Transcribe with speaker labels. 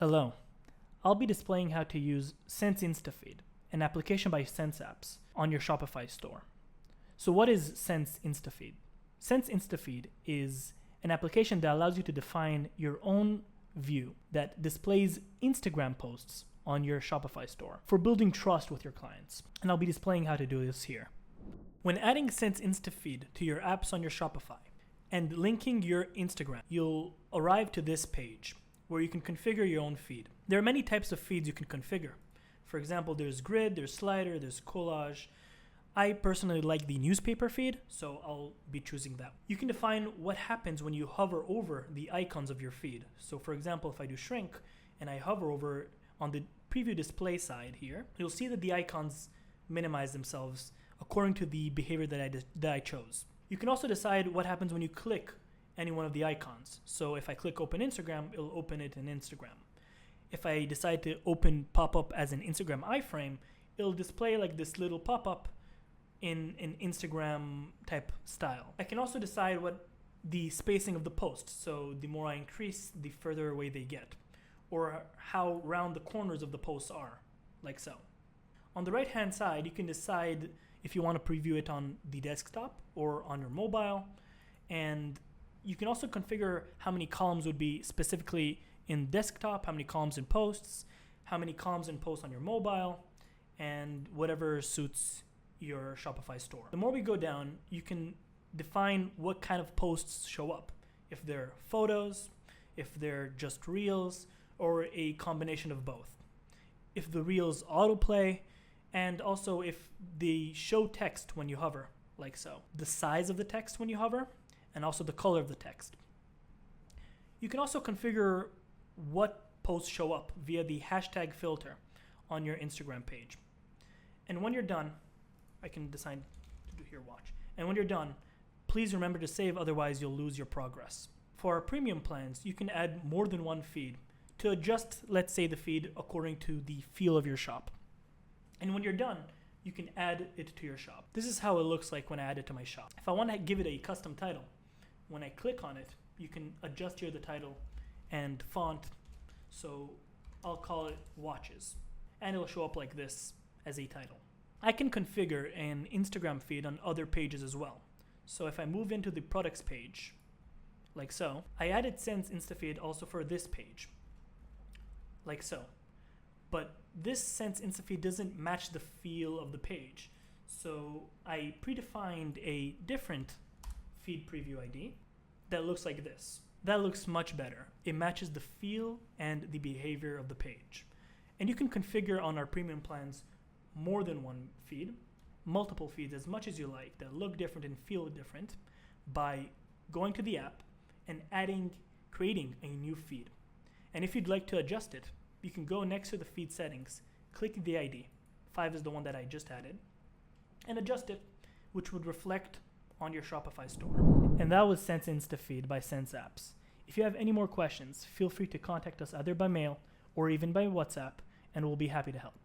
Speaker 1: Hello, I'll be displaying how to use Sense Instafeed, an application by Sense Apps, on your Shopify store. So what is Sense Instafeed? Sense Instafeed is an application that allows you to define your own view that displays Instagram posts on your Shopify store for building trust with your clients. And I'll be displaying how to do this here. When adding Sense Instafeed to your apps on your Shopify and linking your Instagram, you'll arrive to this page where you can configure your own feed. There are many types of feeds you can configure. For example, there's grid, there's slider, there's collage. I personally like the newspaper feed, so I'll be choosing that. You can define what happens when you hover over the icons of your feed. So for example, if I do shrink and I hover over on the preview display side here, you'll see that the icons minimize themselves according to the behavior that I chose. You can also decide what happens when you click any one of the icons. So if I click open Instagram, it'll open it in Instagram. If I decide to open pop-up as an Instagram iframe, it'll display like this little pop-up in an Instagram type style. I can also decide what the spacing of the posts. So the more I increase, the further away they get, or how round the corners of the posts are, like so. On the right-hand side, you can decide if you want to preview it on the desktop or on your mobile, and you can also configure how many columns would be specifically in desktop, how many columns in posts, how many columns in posts on your mobile, and whatever suits your Shopify store. The more we go down, you can define what kind of posts show up. If they're photos, if they're just reels, or a combination of both. If the reels autoplay, and also if they show text when you hover, like so. The size of the text when you hover, and also the color of the text. You can also configure what posts show up via the hashtag filter on your Instagram page. And when you're done, I can decide to do here watch. And when you're done, please remember to save, otherwise you'll lose your progress. For our premium plans, you can add more than one feed to adjust, let's say, the feed according to the feel of your shop. And when you're done, you can add it to your shop. This is how it looks like when I add it to my shop. If I want to give it a custom title, when I click on it, you can adjust here the title and font. So I'll call it watches, and it'll show up like this as a title. I can configure an Instagram feed on other pages as well. So if I move into the products page, like so, I added Sense Instafeed also for this page, like so. But this Sense Instafeed doesn't match the feel of the page. So I predefined a different feed preview ID that looks like this. That looks much better. It matches the feel and the behavior of the page. And you can configure on our premium plans more than one feed, multiple feeds, as much as you like, that look different and feel different, by going to the app and creating a new feed. And if you'd like to adjust it, you can go next to the feed settings, click the ID, 5 is the one that I just added, and adjust it, which would reflect on your Shopify store. And that was Sense Instafeed by Sense Apps. If you have any more questions, feel free to contact us either by mail or even by WhatsApp, and we'll be happy to help.